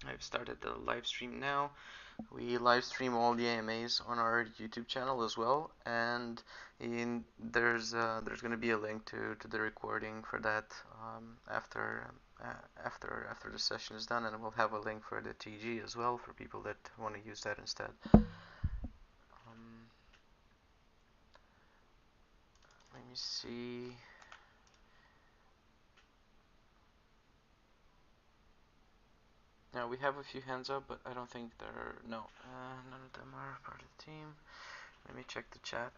I've started the live stream now. We live stream all the AMAs on our YouTube channel as well, and there's going to be a link to the recording for that after the session is done, and we'll have a link for the TG as well for people that want to use that instead. Let me see. Now we have a few hands up, but I don't think there are none of them are part of the team. Let me check the chat.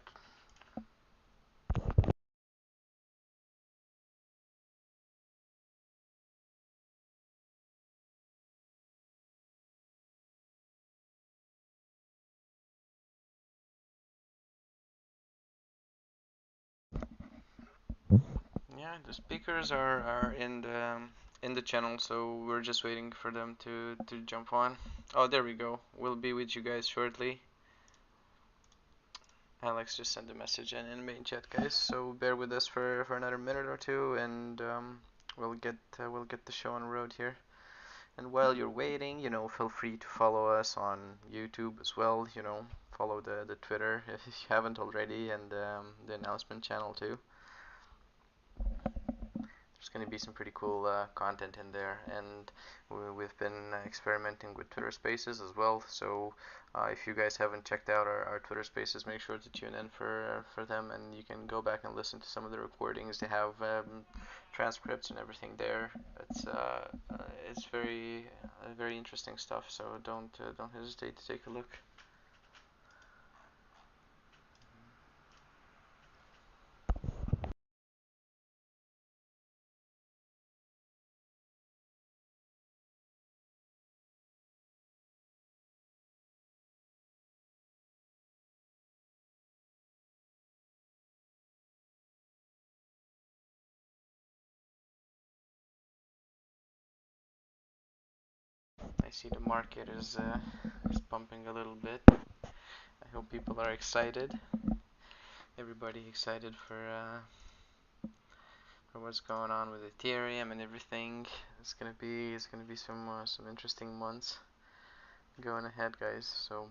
Yeah, the speakers are in the channel, so we're just waiting for them to jump on. Oh, there we go. We'll be with you guys shortly. Alex just sent a message in the main chat, guys. So bear with us for another minute or two, and we'll get the show on the road here. And while you're waiting, feel free to follow us on YouTube as well. Follow the Twitter if you haven't already, and the announcement channel too. There's going to be some pretty cool content in there, and we've been experimenting with Twitter Spaces as well. So if you guys haven't checked out our Twitter Spaces, make sure to tune in for them, and you can go back and listen to some of the recordings. They have transcripts and everything there. It's very interesting stuff. So don't hesitate to take a look. I see the market is pumping a little bit. I hope people are excited. Everybody excited for what's going on with Ethereum and everything. It's gonna be some interesting months going ahead, guys. So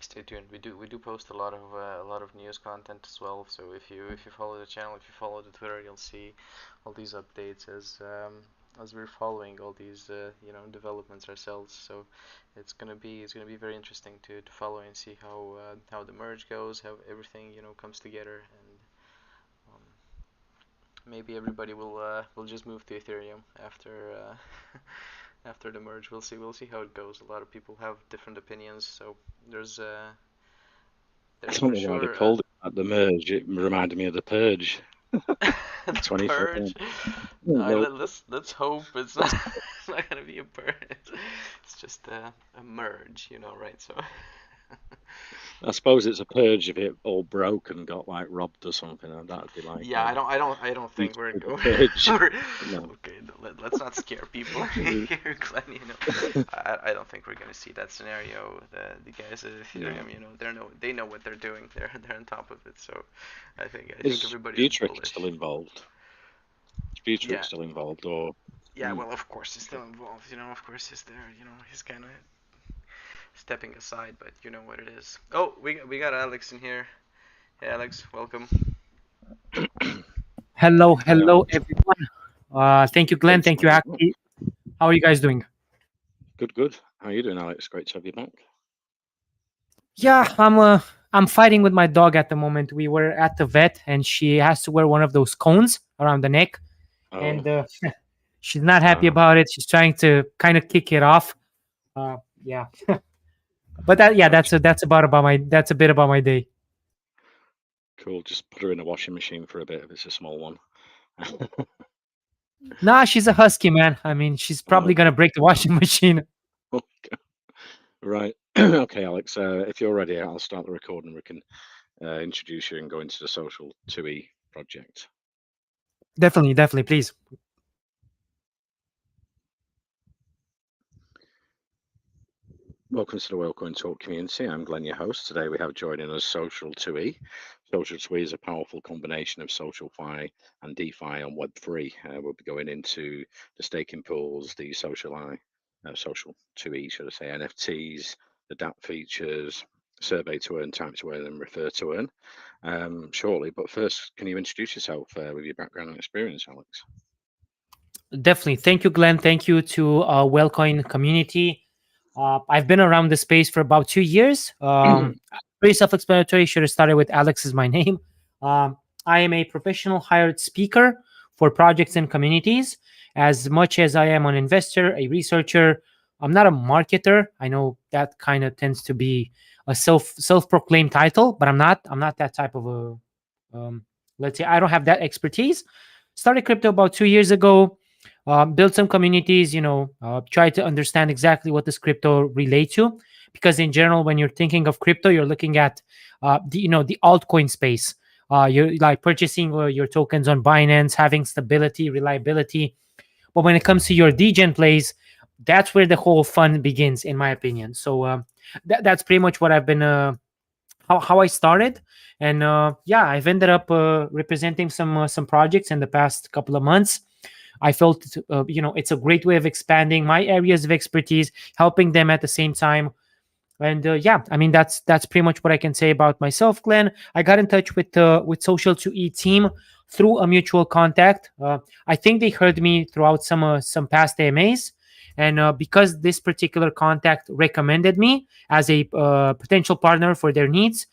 stay tuned. We do post a lot of news content as well. So if you follow the channel, if you follow the Twitter, you'll see all these updates as we're following all these developments ourselves. So it's gonna be very interesting to follow and see how the merge goes, how everything comes together, and maybe everybody will just move to Ethereum after after the merge. We'll see how it goes. A lot of people have different opinions, so there's uh I there's don't for know why they sure called it that, the merge. It reminded me of the Purge. the 2013. purge. No, Let's hope it's not it's not gonna be a purge. It's just a merge, right? So I suppose it's a purge if it all broke and got like robbed or something. And that'd be like yeah, a I don't think we're beautiful going. purge. No. Okay, let's not scare people here, Glenn. I don't think we're gonna see that scenario. The guys at No. Ethereum, they know what they're doing. They're on top of it. So I think Is everybody's Butrick still bullish. involved? Is Butrick Yeah, still involved or? yeah. Hmm, Well, of course he's okay. still involved. Of course he's there. He's kind of stepping aside, but you know what it is. Oh, we got Alex in here. Hey, Alex, welcome. Hello, Hi, hello, Alex. everyone. Thank you, Glenn. Great to Thank have you, you back. Aki. How are you guys doing? Good, good. How are you doing, Alex? Great to have you back. Yeah, I'm fighting with my dog at the moment. We were at the vet, and she has to wear one of those cones around the neck, Oh, and she's not happy ah, about it. She's trying to kind of kick it off. Yeah, but gotcha. that's a bit about my day. Cool. Just put her in a washing machine for a bit if it's a small one. Nah, she's a husky, man. I mean, she's probably Okay. gonna break the washing machine. Right. Okay, Alex. If you're ready, I'll start the recording. We can introduce you and go into the Social2E project. Definitely, definitely, please. Welcome to the Wellcoin Talk community. I'm Glenn, your host. Today we have joining us Social2E. Social2E is a powerful combination of social fi and DeFi on Web3. We'll be going into the staking pools, the social I, Social2E, should I say, NFTs, the Dapp features, survey to earn, time to earn, and refer to earn shortly. But first, can you introduce yourself with your background and experience, Alex? Definitely. Thank you, Glenn. Thank you to Wellcoin community. I've been around the space for about 2 years. Pretty self-explanatory. Should have started with Alex is my name. I am a professional hired speaker for projects and communities. As much as I am an investor, a researcher, I'm not a marketer. I know that kind of tends to be a self-proclaimed title, but I'm not. I'm not that type of a. Let's say I don't have that expertise. Started crypto about 2 years ago. Build some communities, try to understand exactly what this crypto relate to, because in general, when you're thinking of crypto, you're looking at the altcoin space. You're like purchasing your tokens on Binance, having stability, reliability. But when it comes to your degen plays, that's where the whole fun begins, in my opinion. So that's pretty much what I've been how I started. And yeah, I've ended up representing some projects in the past couple of months. I felt it's a great way of expanding my areas of expertise, helping them at the same time. And yeah, I mean that's pretty much what I can say about myself, Glenn. I got in touch with Social2E team through a mutual contact. I think they heard me throughout some past AMAs, and because this particular contact recommended me as a potential partner for their needs,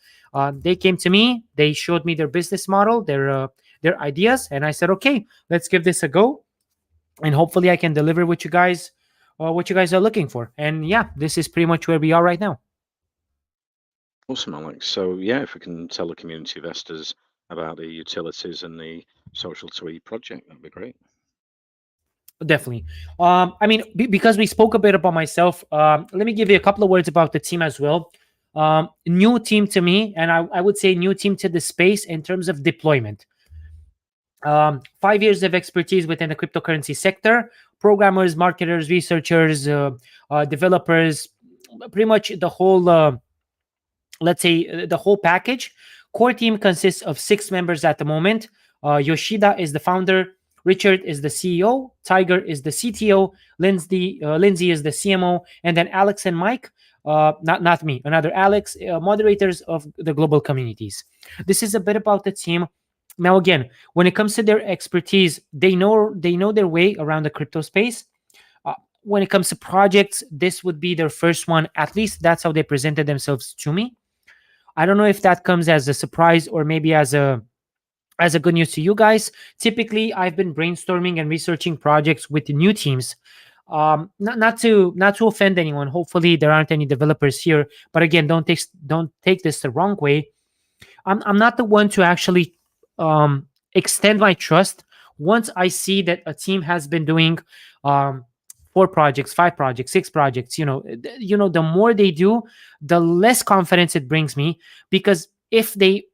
they came to me. They showed me their business model, their ideas, and I said, okay, let's give this a go, and hopefully I can deliver what you guys are looking for. And yeah, this is pretty much where we are right now. Awesome, Alex. So yeah, if we can tell the community investors about the utilities and the Social2E project, that'd be great. Definitely. I mean, because we spoke a bit about myself, let me give you a couple of words about the team as well. New team to me, and I would say new team to the space in terms of deployment. 5 years of expertise within the cryptocurrency sector, programmers, marketers, researchers, developers, pretty much the whole let's say the whole package. Core team consists of 6 members at the moment. Yoshida is the founder, Richard is the CEO, Tiger is the CTO, Lindsay is the CMO, and then Alex and Mike, not me, another Alex, moderators of the global communities. This is a bit about the team. Now, again, when it comes to their expertise, they know their way around the crypto space. When it comes to projects, this would be their first one. At least that's how they presented themselves to me. I don't know if that comes as a surprise or maybe as a good news to you guys. Typically, I've been brainstorming and researching projects with the new teams. Not to offend anyone. Hopefully, there aren't any developers here. But again, don't take this the wrong way. I'm not the one to actually extend my trust once I see that a team has been doing 4 projects, 5 projects, 6 projects. The more they do, the less confidence it brings me, because if they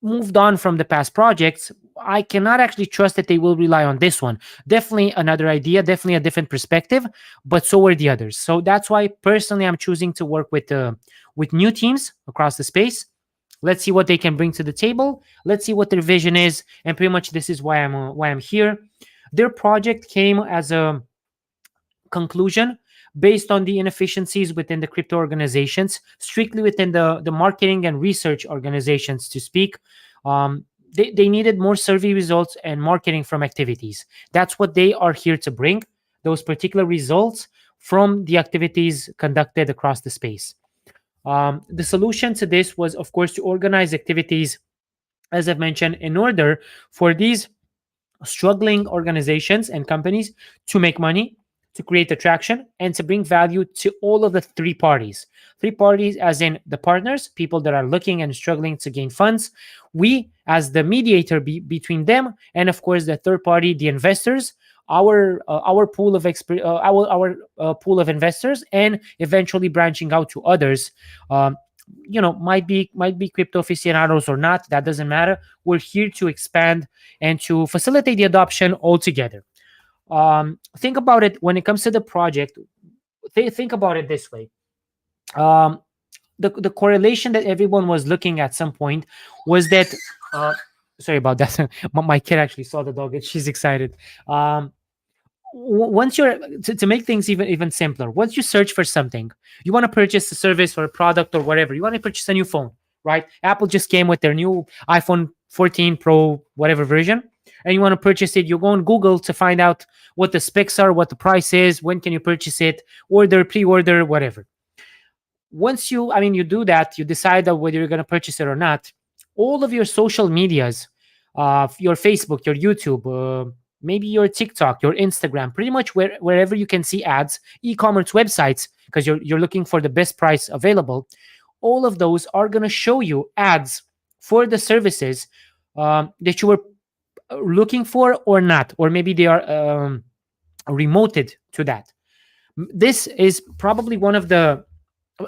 moved on from the past projects, I cannot actually trust that they will rely on this one. Definitely another idea, definitely a different perspective, but so are the others. So that's why personally I'm choosing to work with new teams across the space. Let's see what they can bring to the table. Let's see what their vision is, and pretty much this is why I'm here. Their project came as a conclusion based on the inefficiencies within the crypto organizations, strictly within the marketing and research organizations to speak. They needed more survey results and marketing from activities. That's what they are here to bring, those particular results from the activities conducted across the space. The solution to this was, of course, to organize activities, as I've mentioned, in order for these struggling organizations and companies to make money, to create attraction, and to bring value to all of the 3 parties. 3 parties, as in the partners, people that are looking and struggling to gain funds. We, as the mediator between them, and of course, the third party, the investors. Our pool of pool of investors, and eventually branching out to others. Might be crypto aficionados or not. That doesn't matter. We're here to expand and to facilitate the adoption altogether. Think about it when it comes to the project. Think about it this way. The correlation that everyone was looking at some point was that sorry about that. My kid actually saw the dog and she's excited. once you're to make things even simpler, once you search for something, you want to purchase a service or a product or whatever, you want to purchase a new phone, right? Apple just came with their new iPhone 14 Pro whatever version, and you want to purchase it. You go on Google to find out what the specs are, what the price is, when can you purchase it, order, pre-order, whatever. Once you do that, you decide that whether you're going to purchase it or not. All of your social medias, your Facebook, your YouTube, maybe your TikTok, your Instagram, pretty much wherever you can see ads, e-commerce websites, because you're looking for the best price available. All of those are going to show you ads for the services that you were looking for or not, or maybe they are remoted to that. This is probably one of the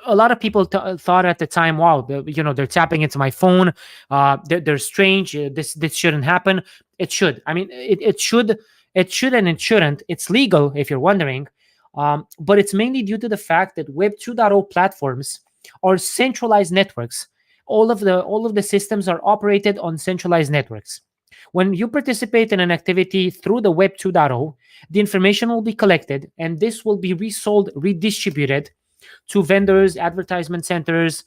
a lot of people thought at the time, wow, they're tapping into my phone. They're strange. This shouldn't happen. It should. I mean, it should. It should and it shouldn't. It's legal if you're wondering, but it's mainly due to the fact that Web 2.0 platforms are centralized networks. All of the systems are operated on centralized networks. When you participate in an activity through the Web 2.0, the information will be collected and this will be resold, redistributed to vendors, advertisement centers,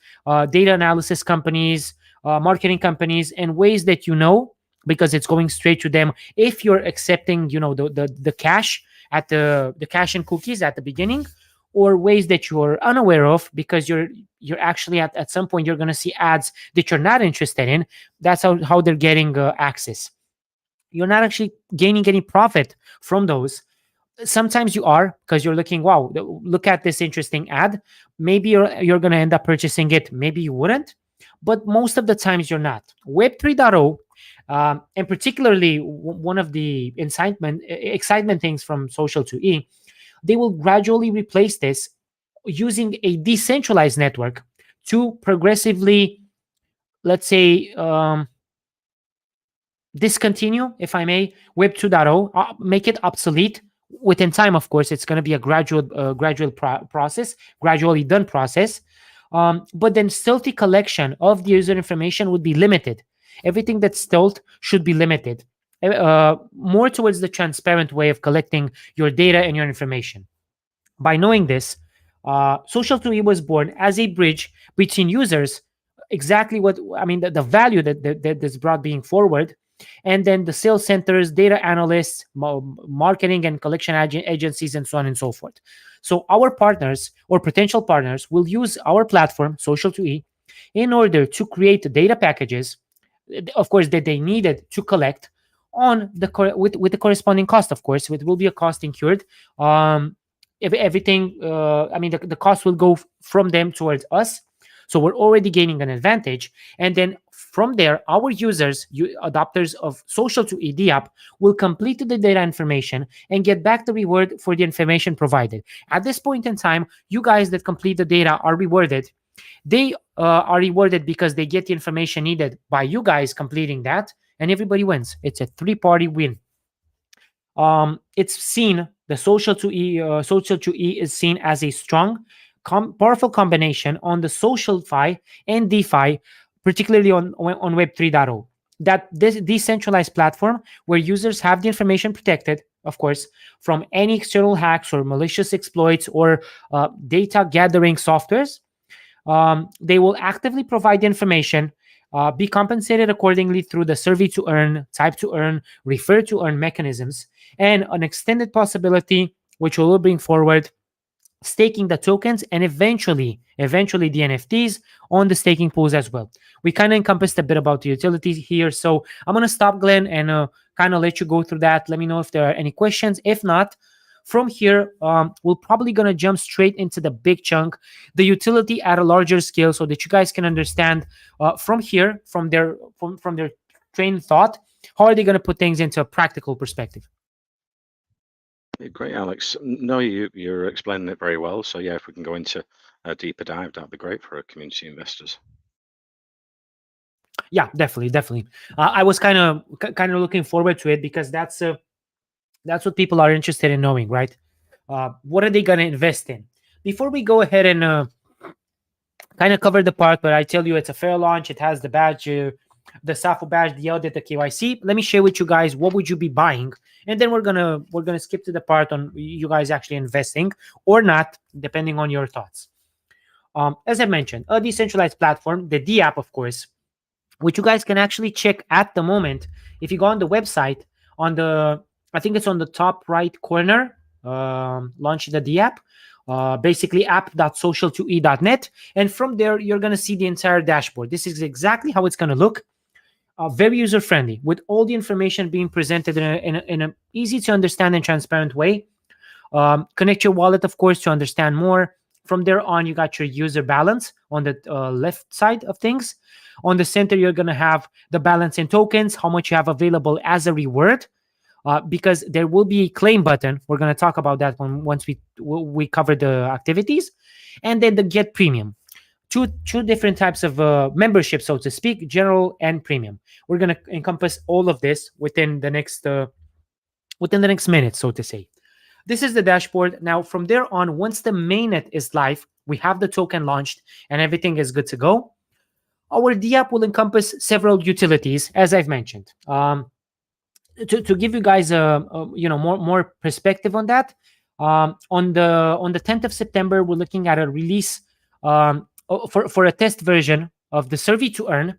data analysis companies, marketing companies, in ways that because it's going straight to them. If you're accepting, the cash at the cash and cookies at the beginning, or ways that you're unaware of because you're actually at some point you're going to see ads that you're not interested in. That's how they're getting access. You're not actually gaining any profit from those. Sometimes you are, because you're looking, wow, look at this interesting ad. Maybe you're going to end up purchasing it, maybe you wouldn't, but most of the times you're not. Web 3.0, and particularly one of the excitement things from Social2E, they will gradually replace this using a decentralized network to progressively, let's say, discontinue, if I may, Web 2.0, make it obsolete. Within time, of course, it's going to be a gradually done process. But then stealthy collection of the user information would be limited. Everything that's stealth should be limited, more towards the transparent way of collecting your data and your information. By knowing this, Social2E was born as a bridge between users, exactly what I mean, the value that's brought being forward, and then the sales centers, data analysts, marketing and collection agencies, and so on and so forth. So our partners or potential partners will use our platform, Social2E, in order to create data packages, of course, that they needed to collect on with the corresponding cost. Of course, it will be a cost incurred. If everything, the cost will go from them towards us. So we're already gaining an advantage. And then from there, our users, adopters of Social2E Dapp, will complete the data information and get back the reward for the information provided. At this point in time, you guys that complete the data are rewarded. They are rewarded because they get the information needed by you guys completing that, and everybody wins. It's a three-party win. It's seen, the Social2E is seen as a strong, powerful combination on the SocialFi and DeFi, particularly on Web 3.0. That this decentralized platform where users have the information protected, of course, from any external hacks or malicious exploits or data gathering softwares. They will actively provide the information, be compensated accordingly through the survey to earn, type to earn, refer to earn mechanisms, and an extended possibility, which we will bring forward, staking the tokens and eventually the NFTs on the staking pools as well. We kind of encompassed a bit about the utilities here. So I'm going to stop, Glenn, and kind of let you go through that. Let me know if there are any questions. If not, from here, we're probably going to jump straight into the big chunk, the utility at a larger scale, so that you guys can understand from here, from their train of thought, how are they going to put things into a practical perspective. Great, Alex. No, you're explaining it very well. So yeah, if we can go into a deeper dive, that'd be great for our community investors. Yeah, definitely. I was kind of looking forward to it because that's what people are interested in knowing, right? What are they going to invest in? Before we go ahead and kind of cover the part where I tell you it's a fair launch, it has the badge, the SAFO badge, the audit, the KYC. Let me share with you guys, what would you be buying and then we're gonna skip to the part on you guys actually investing or not, depending on your thoughts. As I mentioned, a decentralized platform, the Dapp, of course, which you guys can actually check at the moment. If you go on the website, on the, I think it's on the top right corner, launch the Dapp, basically app.social2e.net. And from there, you're going to see the entire dashboard. This is exactly how it's going to look. Very user friendly, with all the information being presented in a easy to understand and transparent way. Connect your wallet, of course, to understand more. From there on, you got your user balance on the left side of things. On the center, you're going to have the balance in tokens, how much you have available as a reward, because there will be a claim button. We're going to talk about that once we cover the activities. And then the get premium. Two different types of membership, so to speak, general and premium. We're going to encompass all of this within the next minute, so to say. This is the dashboard. Now, from there on, once the mainnet is live, we have the token launched and everything is good to go. Our Dapp will encompass several utilities, as I've mentioned. To give you guys more perspective on that, on the 10th of September, we're looking at a release for a test version of the survey to earn,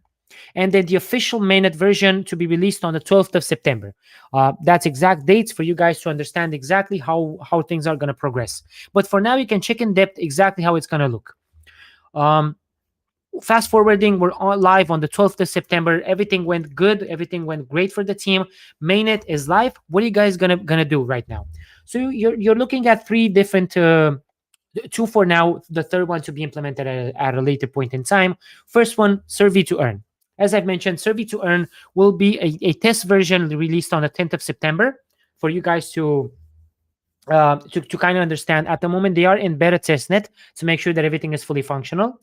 and then the official mainnet version to be released on the 12th of September. That's exact dates for you guys to understand exactly how things are going to progress. But for now, you can check in depth exactly how it's going to look. Fast forwarding, we're live on the 12th of September. Everything went good. Everything went great for the team. Mainnet is live. What are you guys gonna do right now? So you're looking at three different, two for now, the third one to be implemented at a later point in time. First one, survey to earn. As I've mentioned, survey to earn will be a test version released on the 10th of September for you guys to kind of understand. At the moment, they are in beta testnet to make sure that everything is fully functional.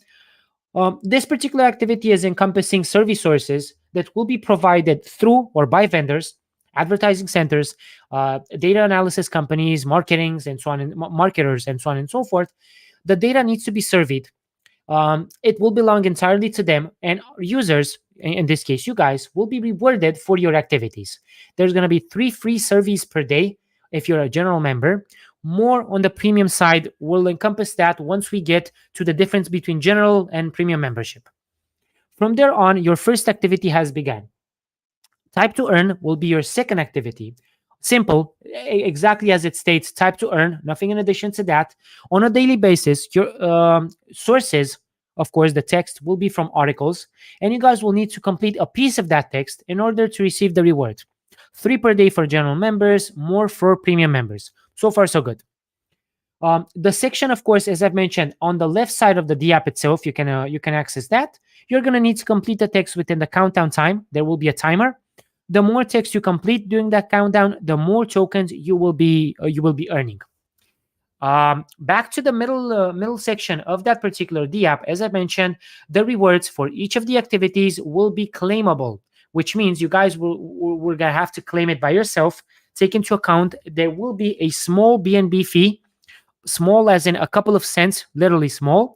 This particular activity is encompassing survey sources that will be provided through or by vendors, advertising centers, data analysis companies, marketers, and so on and so forth. The data needs to be surveyed. It will belong entirely to them, and users, in this case, you guys, will be rewarded for your activities. There's going to be 3 free surveys per day if you're a general member. More on the premium side will encompass that once we get to the difference between general and premium membership. From there on, your first activity has begun. Type to earn will be your second activity. Simple, exactly as it states, type to earn, nothing in addition to that. On a daily basis, your sources, of course, the text will be from articles, and you guys will need to complete a piece of that text in order to receive the reward. 3 per day for general members, more for premium members. So far, so good. The section, of course, as I've mentioned, on the left side of the Dapp itself, you can access that. You're going to need to complete the text within the countdown time. There will be a timer. The more text you complete during that countdown, the more tokens you will be earning. Back to the middle section of that particular Dapp, as I mentioned, the rewards for each of the activities will be claimable, which means you guys we're gonna have to claim it by yourself. Take into account there will be a small BNB fee, small as in a couple of cents, literally small,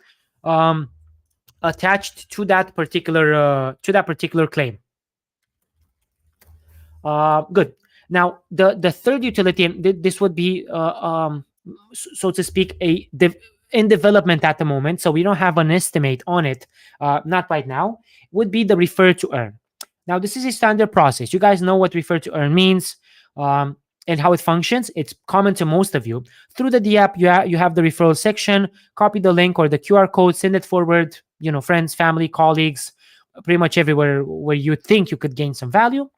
attached to that particular claim. Good. Now the third utility, and this would be so to speak in development at the moment, so we don't have an estimate on it, not right now, would be the refer to earn. Now, this is a standard process. You guys know what refer to earn means and how it functions. It's common to most of you. Through the Dapp, you have the referral section. Copy the link or the QR code, send it forward, friends, family, colleagues, pretty much everywhere where you think you could gain some value.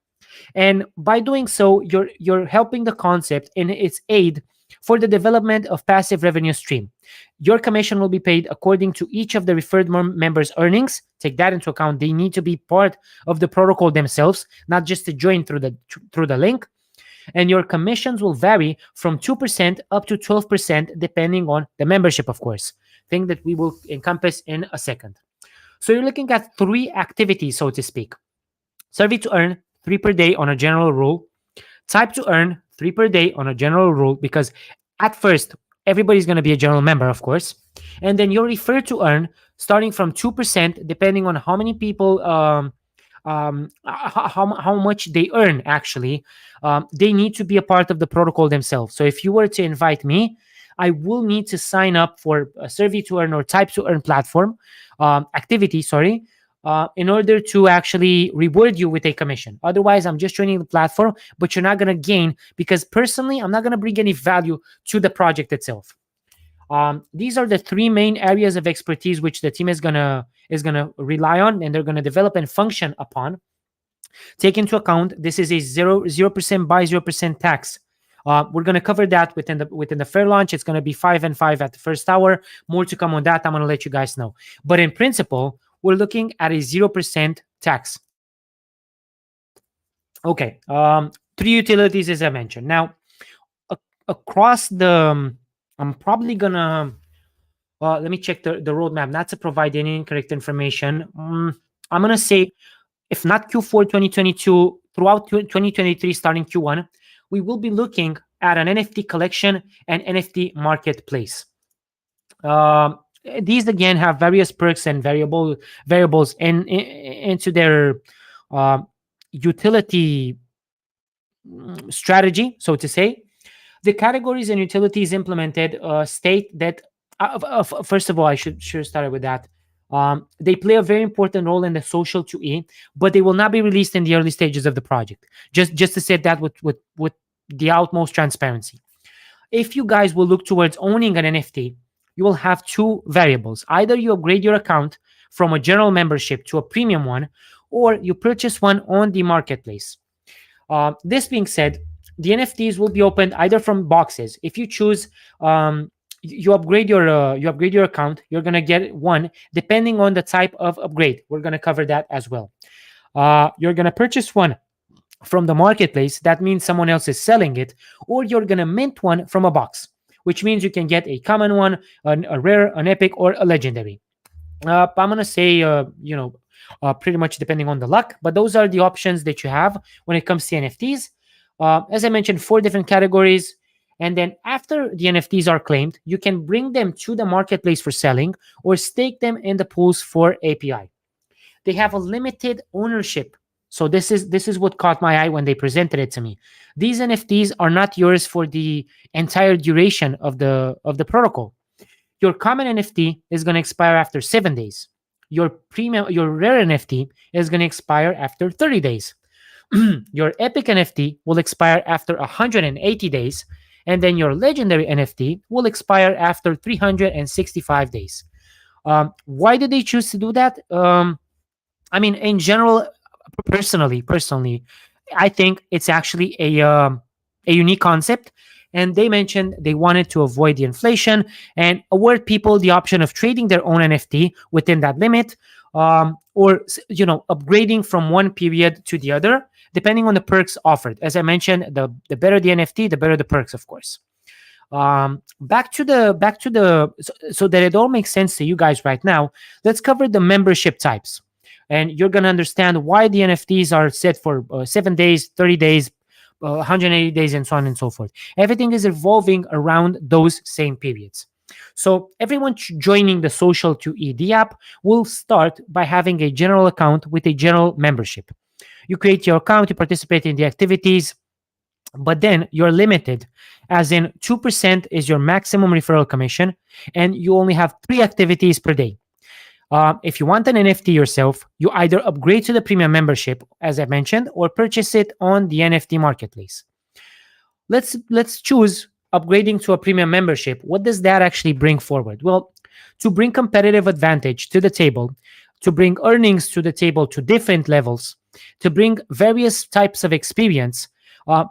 And by doing so, you're helping the concept in its aid for the development of passive revenue stream. Your commission will be paid according to each of the referred members' earnings. Take that into account. They need to be part of the protocol themselves, not just to join through the link. And your commissions will vary from 2% up to 12%, depending on the membership, of course. Thing that we will encompass in a second. So you're looking at 3 activities, so to speak. Survey to earn, 3 per day on a general rule. Type to earn, 3 per day on a general rule, because at first, everybody's going to be a general member, of course. And then you're referred to earn starting from 2%, depending on how many people how much they earn actually. They need to be a part of the protocol themselves. So if you were to invite me, I will need to sign up for a survey to earn or type to earn platform activity, sorry, in order to actually reward you with a commission. Otherwise, I'm just joining the platform, but you're not going to gain, because personally, I'm not going to bring any value to the project itself. These are the three main areas of expertise which the team is gonna rely on, and they're gonna develop and function upon. Take into account this is a 0% buy, 0% tax. We're gonna cover that within the fair launch. It's gonna be 5 and 5 at the first hour. More to come on that. I'm gonna let you guys know. But in principle, we're looking at a 0% tax. Okay. Three utilities as I mentioned. Now, across the, I'm probably gonna. Let me check the roadmap, not to provide any incorrect information. I'm gonna say, if not Q4 2022, throughout 2023, starting Q1, we will be looking at an NFT collection and NFT marketplace. These again have various perks and variables into their utility strategy, so to say. The categories and utilities implemented state that, first of all, I should start with that. They play a very important role in the Social2E, but they will not be released in the early stages of the project. Just to say that with the utmost transparency. If you guys will look towards owning an NFT, you will have two variables. Either you upgrade your account from a general membership to a premium one, or you purchase one on the marketplace. This being said, the NFTs will be opened either from boxes. If you choose, you upgrade your account, you're gonna get one depending on the type of upgrade. We're gonna cover that as well. You're gonna purchase one from the marketplace. That means someone else is selling it, or you're gonna mint one from a box, which means you can get a common one, a rare, an epic, or a legendary. I'm gonna say, pretty much depending on the luck, but those are the options that you have when it comes to NFTs. As I mentioned, 4 different categories. And then after the NFTs are claimed, you can bring them to the marketplace for selling or stake them in the pools for API. They have a limited ownership. So this is what caught my eye when they presented it to me. These NFTs are not yours for the entire duration of the protocol. Your common NFT is going to expire after 7 days. Your rare NFT is going to expire after 30 days. Your epic NFT will expire after 180 days, and then your legendary NFT will expire after 365 days. Why did they choose to do that? I mean, in general, personally, I think it's actually a unique concept. And they mentioned they wanted to avoid the inflation and award people the option of trading their own NFT within that limit, or upgrading from one period to the other, depending on the perks offered. As I mentioned, the better the NFT, the better the perks, of course. Back to the so that it all makes sense to you guys right now. Let's cover the membership types, and you're gonna understand why the NFTs are set for 7 days, 30 days, 180 days, and so on and so forth. Everything is evolving around those same periods. So everyone joining the Social2E Dapp will start by having a general account with a general membership. You create your account, you participate in the activities, but then you're limited, as in 2% is your maximum referral commission, and you only have 3 activities per day. If you want an NFT yourself, you either upgrade to the premium membership, as I mentioned, or purchase it on the NFT marketplace. Let's choose upgrading to a premium membership. What does that actually bring forward? Well, to bring competitive advantage to the table, to bring earnings to the table to different levels, to bring various types of experience,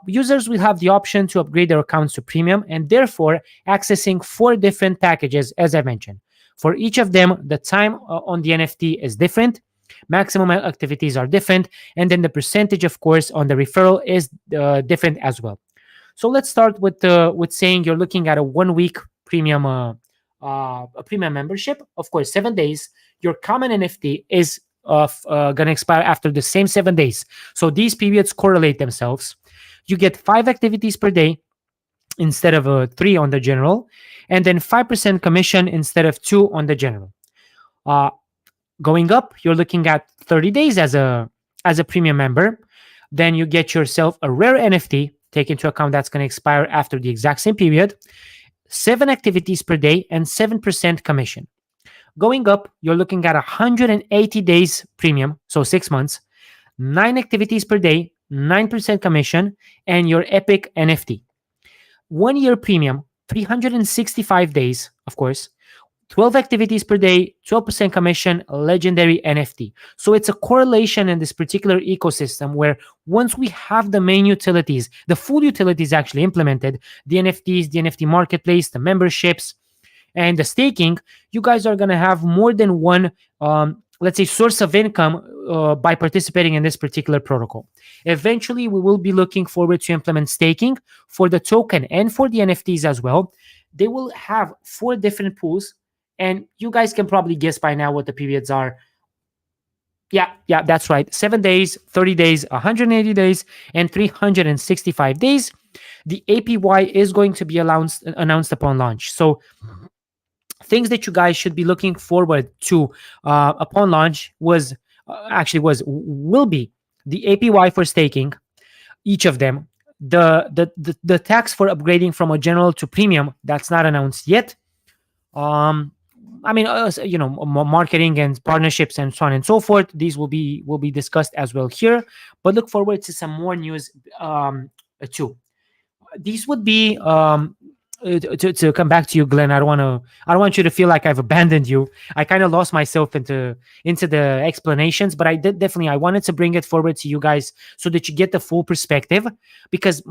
users will have the option to upgrade their accounts to premium, and therefore accessing 4 different packages, as I mentioned. For each of them, the time on the NFT is different, maximum activities are different, and then the percentage, of course, on the referral is different as well. So let's start with saying you're looking at a 1-week premium a premium membership. Of course, 7 days. Your common NFT is going to expire after the same 7 days. So these periods correlate themselves. You get 5 activities per day instead of 3 on the general, and then 5% commission instead of 2 on the general. Going up, you're looking at 30 days as a as a premium member. Then you get yourself a rare NFT. Take into account that's going to expire after the exact same period. 7 activities per day and 7% commission. Going up, you're looking at 180 days premium, so 6 months, 9 activities per day, 9% commission, and your epic NFT. 1 year premium, 365 days, of course, 12 activities per day, 12% commission, legendary NFT. So it's a correlation in this particular ecosystem where once we have the main utilities, the full utilities actually implemented, the NFTs, the NFT marketplace, the memberships, and the staking, you guys are going to have more than one, let's say, source of income by participating in this particular protocol. Eventually, we will be looking forward to implement staking for the token and for the NFTs as well. They will have 4 different pools, and you guys can probably guess by now what the periods are. Yeah, that's right. 7 days, 30 days, 180 days, and 365 days. The APY is going to be announced upon launch. So things that you guys should be looking forward to upon launch will be the APY for staking, each of them. The tax for upgrading from a general to premium, that's not announced yet. Marketing and partnerships and so on and so forth. These will be discussed as well here. But look forward to some more news too. These would be to come back to you, Glenn. I don't want you to feel like I've abandoned you. I kind of lost myself into the explanations, but I wanted to bring it forward to you guys so that you get the full perspective, because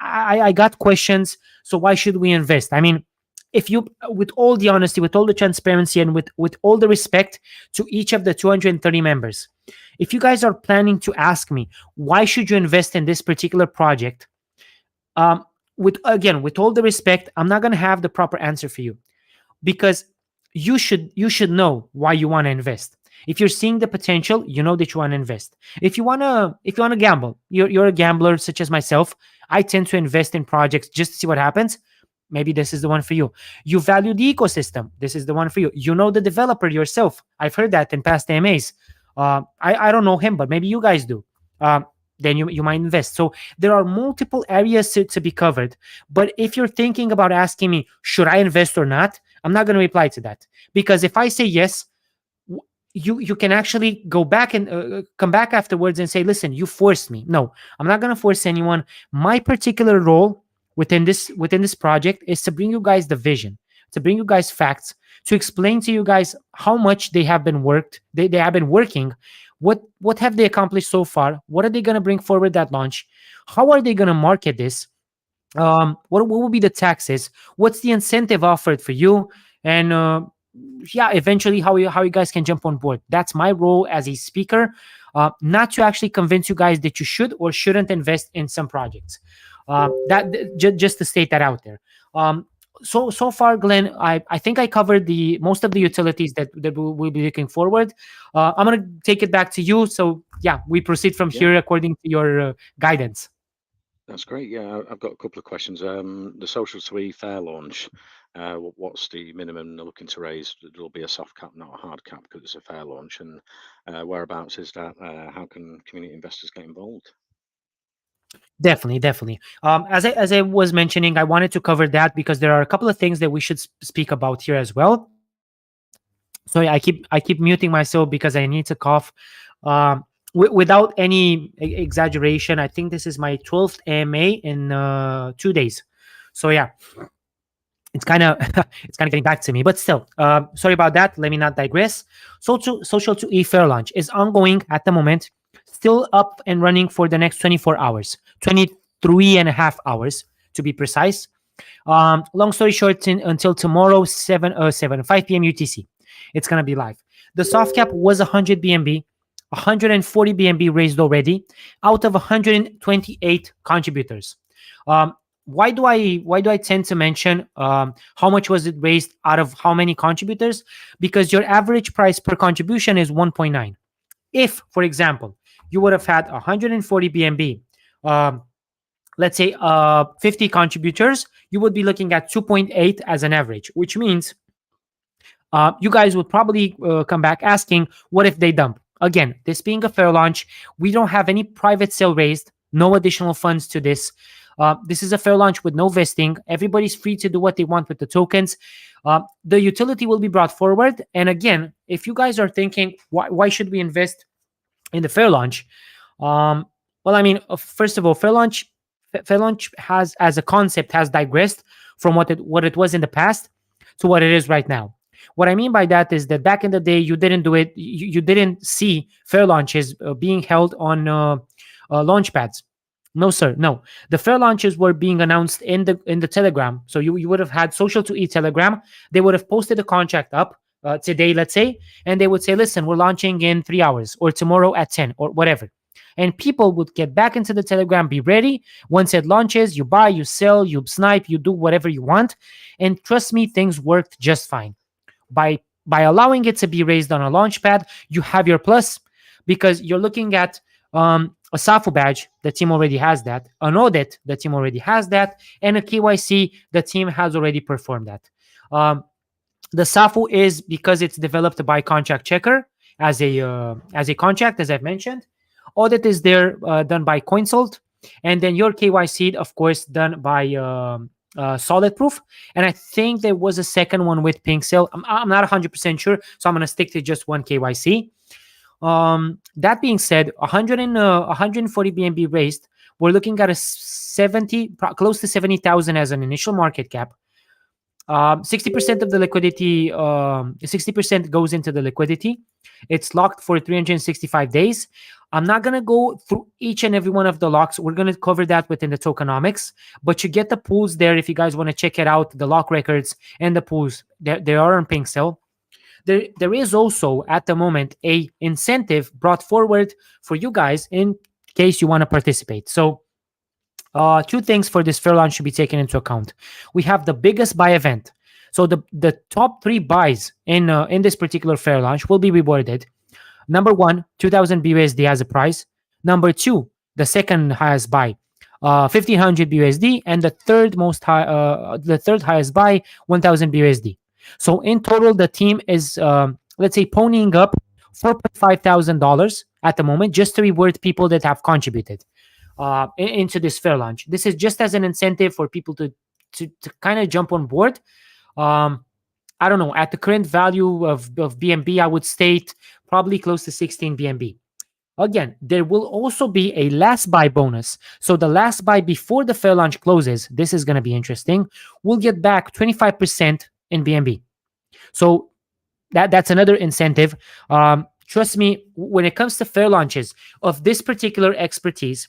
I got questions. So why should we invest? I mean, if you, with all the honesty, with all the transparency, and with all the respect to each of the 230 members, if you guys are planning to ask me why should you invest in this particular project, with all the respect, I'm not going to have the proper answer for you, because you should know why you want to invest. If you're seeing the potential, you know that you want to invest. If you want to gamble, you're a gambler such as myself. I tend to invest in projects just to see what happens. Maybe this is the one for you. You value the ecosystem. This is the one for you. You know the developer yourself. I've heard that in past AMAs. I don't know him, but maybe you guys do. Then you might invest. So there are multiple areas to be covered. But if you're thinking about asking me, should I invest or not? I'm not going to reply to that. Because if I say yes, you can actually go back and come back afterwards and say, listen, you forced me. No, I'm not going to force anyone. My particular role within this project is to bring you guys the vision, to bring you guys facts, to explain to you guys how much they have been working. What have they accomplished so far? What are they going to bring forward at launch? How are they going to market this? What will be the taxes? What's the incentive offered for you? And eventually how you guys can jump on board. That's my role as a speaker, not to actually convince you guys that you should or shouldn't invest in some projects. Just to state that out there. So far, Glenn, I think I covered most of the utilities that we'll be looking forward. I'm gonna take it back to you. So yeah, we proceed from here according to your guidance. That's great. Yeah, I've got a couple of questions. The Social2E fair launch. What's the minimum they're looking to raise? There'll be a soft cap, not a hard cap, because it's a fair launch. And whereabouts is that? How can community investors get involved? Definitely. As I was mentioning, I wanted to cover that because there are a couple of things that we should speak about here as well. So I keep muting myself because I need to cough. Without any exaggeration, I think this is my 12th AMA in 2 days. So yeah, it's kind of getting back to me, but still, sorry about that. Let me not digress. Social2E fair launch is ongoing at the moment, still up and running for the next 24 hours, 23 and a half hours to be precise. Long story short, until tomorrow, 5 p.m. UTC, it's going to be live. The soft cap was 100 BNB, 140 BNB raised already out of 128 contributors. Why do I tend to mention how much was it raised out of how many contributors? Because your average price per contribution is 1.9. If, for example, you would have had 140 BNB, let's say 50 contributors, you would be looking at 2.8 as an average, which means you guys would probably come back asking, what if they dump? Again, this being a fair launch, we don't have any private sale raised, no additional funds to this. This is a fair launch with no vesting. Everybody's free to do what they want with the tokens. The utility will be brought forward. And again, if you guys are thinking, why should we invest in the fair launch? Um, well, I mean, first of all, fair launch has, as a concept, has digressed from what it was in the past to what it is right now. What I mean by that is that back in the day, you didn't do it. You didn't see fair launches being held on launch pads. No, sir. No, the fair launches were being announced in the Telegram. So you would have had Social2E Telegram. They would have posted a contract up today, let's say, and they would say, "Listen, we're launching in 3 hours, or tomorrow at 10, or whatever." And people would get back into the Telegram, be ready. Once it launches, you buy, you sell, you snipe, you do whatever you want. And trust me, things worked just fine. By allowing it to be raised on a launchpad, you have your plus, because you're looking at a SAFU badge. The team already has that. An audit, the team already has that. And a KYC, the team has already performed that. The SAFU is because it's developed by Contract Checker as a contract, as I've mentioned. Audit is there done by CoinSalt, and then your KYC, of course, done by Solid Proof. And I think there was a second one with Pink Cell. I'm not 100% sure, so I'm going to stick to just one KYC. That being said, 140 BNB raised. We're looking at a 70, close to 70,000 as an initial market cap. 60% of the liquidity, 60% goes into the liquidity. It's locked for 365 days. I'm not going to go through each and every one of the locks. We're going to cover that within the tokenomics, but you get the pools there if you guys want to check it out, the lock records and the pools. They are on Pink Cell. There is also at the moment a incentive brought forward for you guys in case you want to participate. So two things for this fair launch should be taken into account. We have the biggest buy event. So the top 3 buys in this particular fair launch will be rewarded. Number 1, 2,000 BUSD as a prize. Number 2, the second highest buy, 1,500 BUSD, and the third highest buy, 1,000 BUSD. So in total, the team is let's say ponying up $4,500 at the moment just to reward people that have contributed into this fair launch. This is just as an incentive for people to kind of jump on board. I don't know, at the current value of BNB, I would state probably close to 16 BNB. Again, there will also be a last buy bonus. So the last buy before the fair launch closes, this is going to be interesting, we'll get back 25% in BNB. So that's another incentive. Trust me, when it comes to fair launches of this particular expertise,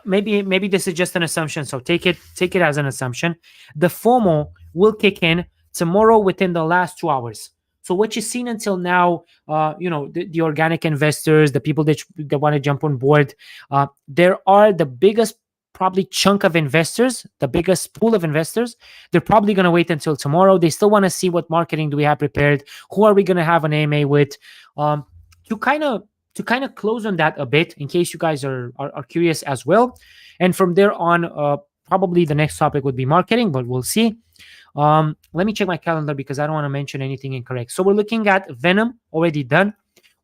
maybe this is just an assumption, so take it as an assumption. The FOMO will kick in tomorrow within the last 2 hours. So what you've seen until now, the organic investors, the people that want to jump on board, there are the biggest probably chunk of investors, the biggest pool of investors. They're probably going to wait until tomorrow. They still want to see what marketing do we have prepared, who are we going to have an AMA with, to kind of close on that a bit, in case you guys are curious as well. And from there on, probably the next topic would be marketing, but we'll see. Let me check my calendar because I don't want to mention anything incorrect. So we're looking at Venom already done.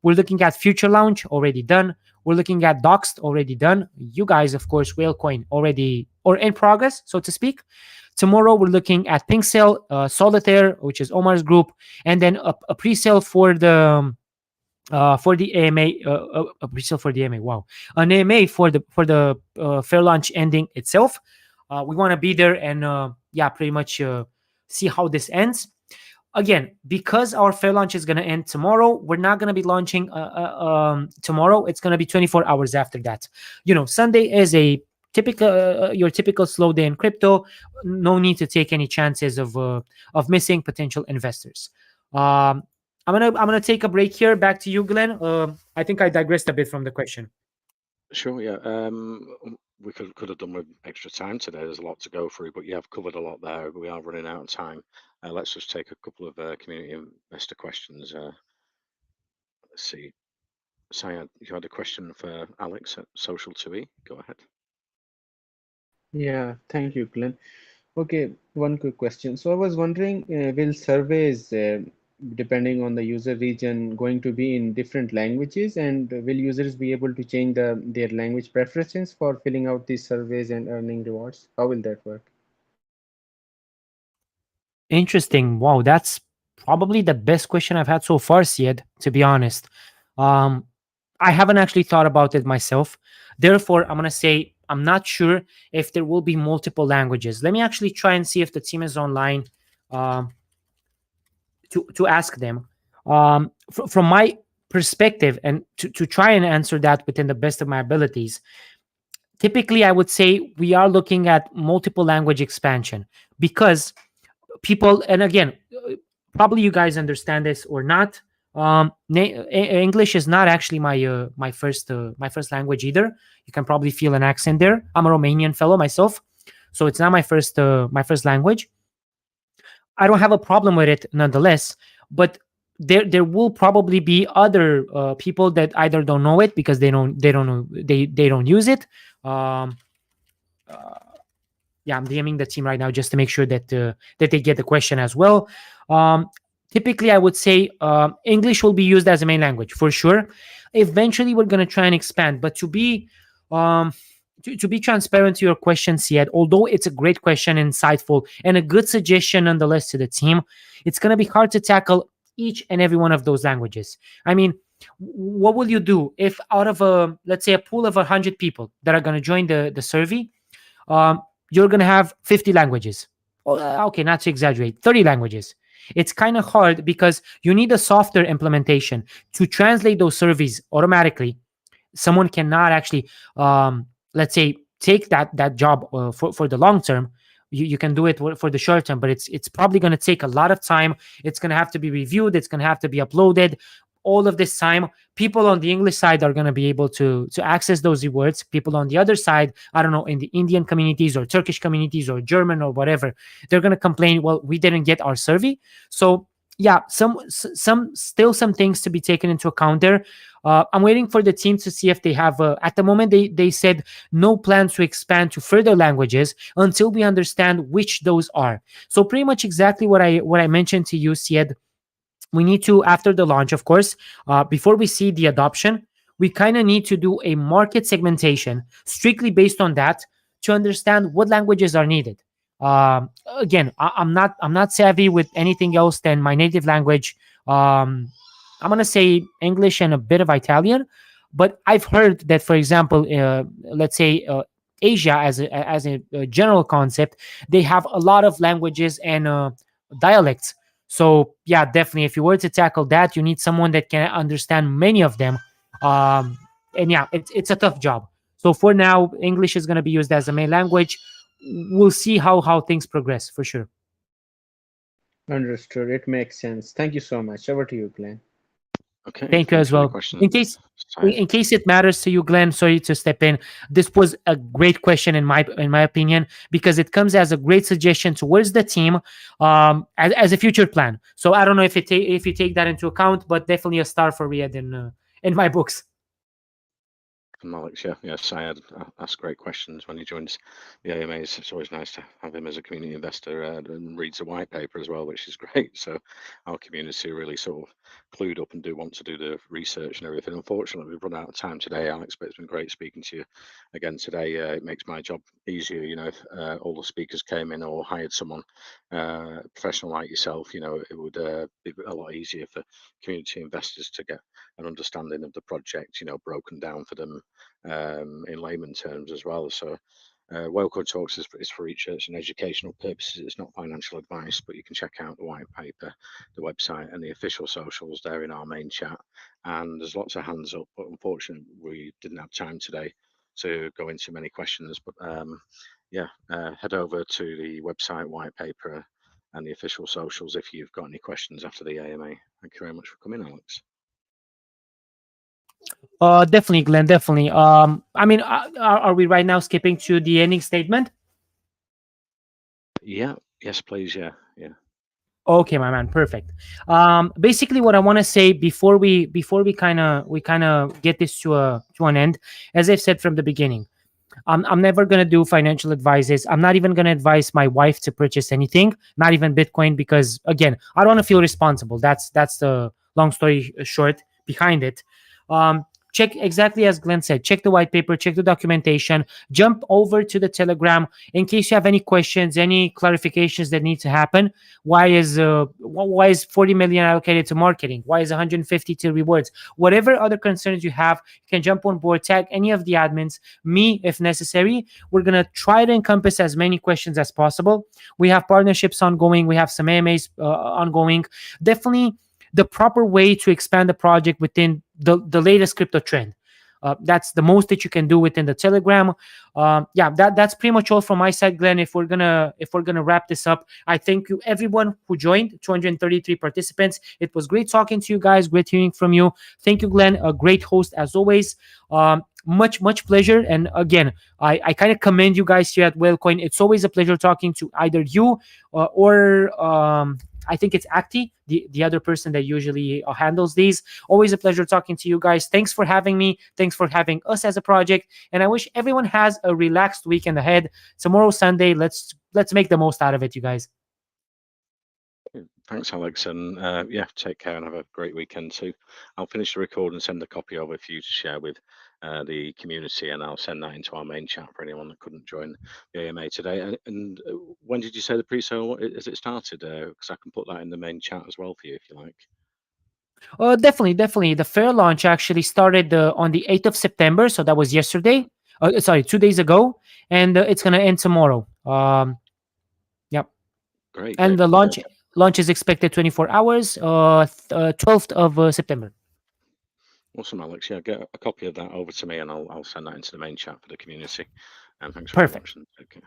We're looking at Future Launch already done. We're looking at Doxed already done. You guys, of course, Whalecoin already or in progress, so to speak. Tomorrow we're looking at Pink Cell, Solitaire, which is Omar's group, and then a pre-sale for the AMA, a pre-sale for the AMA. Wow, an AMA for the fair launch ending itself. We want to be there and pretty much see how this ends. Again, because our fair launch is going to end tomorrow, we're not going to be launching tomorrow. It's going to be 24 hours after that. Sunday is a typical your typical slow day in crypto. No need to take any chances of missing potential investors. I'm gonna take a break here. Back to you, Glenn. I think I digressed a bit from the question. Sure, yeah. We could have done with extra time today. There's a lot to go through, but you have covered a lot there. We are running out of time. Let's just take a couple of community investor questions. Let's see. Sayed, you had a question for Alex at Social2E. Go ahead. Yeah, thank you, Glenn. Okay, one quick question. So I was wondering, will surveys depending on the user region, going to be in different languages? And will users be able to change their language preferences for filling out these surveys and earning rewards? How will that work? Interesting. Wow, that's probably the best question I've had so far, Syed, to be honest. Um, I haven't actually thought about it myself. Therefore, I'm going to say I'm not sure if there will be multiple languages. Let me actually try and see if the team is online, um, to ask them. From my perspective, and to try and answer that within the best of my abilities, typically I would say we are looking at multiple language expansion, because people, and again, probably you guys understand this or not, English is not actually my first language either. You can probably feel an accent there. I'm a Romanian fellow myself, so it's not my first language. I don't have a problem with it nonetheless, but there will probably be other people that either don't know it because they don't know, they don't use it. um yeah, I'm DMing the team right now just to make sure that they get the question as well. Um, Typically, I would say English will be used as a main language for sure. Eventually, we're going to try and expand, but um, to be transparent to your question, Siad, although it's a great question, insightful, and a good suggestion nonetheless to the team, it's going to be hard to tackle each and every one of those languages. I mean, what will you do if out of a, let's say, a pool of 100 people that are going to join the survey, um, you're going to have 50 languages. Okay, not to exaggerate, 30 languages. It's kind of hard because you need a software implementation to translate those surveys automatically. Someone cannot actually, let's say, take that job for the long term. You can do it for the short term, but it's probably going to take a lot of time. It's going to have to be reviewed. It's going to have to be uploaded. All of this time, people on the English side are going to be able to access those rewards. People on the other side, I don't know, in the Indian communities or Turkish communities or German or whatever, they're going to complain, well, we didn't get our survey. So yeah, some things to be taken into account there. I'm waiting for the team to see if they have, at the moment they said no plans to expand to further languages until we understand which those are. So pretty much exactly what I mentioned to you, Sied. We need to, after the launch, of course, before we see the adoption, we kind of need to do a market segmentation strictly based on that to understand what languages are needed. Again, I'm not savvy with anything else than my native language. I'm gonna say English and a bit of Italian, but I've heard that, for example, let's say Asia, as a general concept, they have a lot of languages and dialects. So yeah, definitely, if you were to tackle that, you need someone that can understand many of them. And yeah, it's a tough job. So for now, English is going to be used as a main language. We'll see how things progress for sure. Understood. It makes sense. Thank you so much. Over to you, Glenn. Okay, Thank you thanks as for the well. question, In case it matters to you, Glenn, sorry to step in. This was a great question in my opinion, because it comes as a great suggestion towards the team, as a future plan. So I don't know if you take that into account, but definitely a star for Riyadh in my books. from Alex. Yeah, yeah, Syed asks great questions when he joins the AMAs. It's always nice to have him as a community investor and reads a white paper as well, which is great. So our community are really sort of clued up and do want to do the research and everything. Unfortunately, we've run out of time today, Alex, but it's been great speaking to you again today. It makes my job easier, you know, if all the speakers came in or hired someone professional like yourself, you know, it would be a lot easier for community investors to get an understanding of the project, you know, broken down for them in layman terms as well. So Wellcode Talks is for research and educational purposes. It's not financial advice, but you can check out the white paper, the website, and the official socials there in our main chat. And there's lots of hands up, but unfortunately, we didn't have time today to go into many questions. But yeah, head over to the website, white paper, and the official socials if you've got any questions after the AMA. Thank you very much for coming, Alex. Definitely, Glenn. Definitely. I mean, are we right now skipping to the ending statement? Yeah. Yes, please. Yeah. Yeah. Okay, my man, perfect. Basically, what I want to say before we kind of get this to an end, as I've said from the beginning, I'm never gonna do financial advices. I'm not even gonna advise my wife to purchase anything, not even Bitcoin, because again, I don't want to feel responsible. That's the long story short behind it. Check exactly as Glenn said. Check the white paper, check the documentation. Jump over to the Telegram in case you have any questions, any clarifications that need to happen. Why is 40 million allocated to marketing? Why is 150 to rewards? Whatever other concerns you have, you can jump on board, tag any of the admins, me if necessary. We're gonna try to encompass as many questions as possible. We have partnerships ongoing. We have some AMAs ongoing. Definitely the proper way to expand the project within the latest crypto trend. That's the most that you can do within the Telegram. Yeah, that's pretty much all from my side, Glenn. If we're gonna wrap this up, I thank you everyone who joined. 233 participants. It was great talking to you guys. Great hearing from you. Thank you, Glenn. A great host as always. Much pleasure. And again, I kind of commend you guys here at Whalecoin. It's always a pleasure talking to either you or I think it's Acti, the other person that usually handles these. Always a pleasure talking to you guys. Thanks for having me. Thanks for having us as a project. And I wish everyone has a relaxed weekend ahead. Tomorrow, Sunday. Let's make the most out of it, you guys. Thanks, Alex, and yeah, take care and have a great weekend too. I'll finish the record and send a copy over for you to share with the community, and I'll send that into our main chat for anyone that couldn't join the AMA today. And when did you say the pre-sale has it started? Because I can put that in the main chat as well for you if you like. Definitely. The fair launch actually started on the 8th of September, so that was yesterday. Sorry, 2 days ago, and it's gonna end tomorrow. Yeah. Great. And the launch is expected 24 hours, 12th of September. Awesome, Alex. Yeah, get a copy of that over to me, and I'll send that into the main chat for the community. And thanks very Perfect. much. And take care.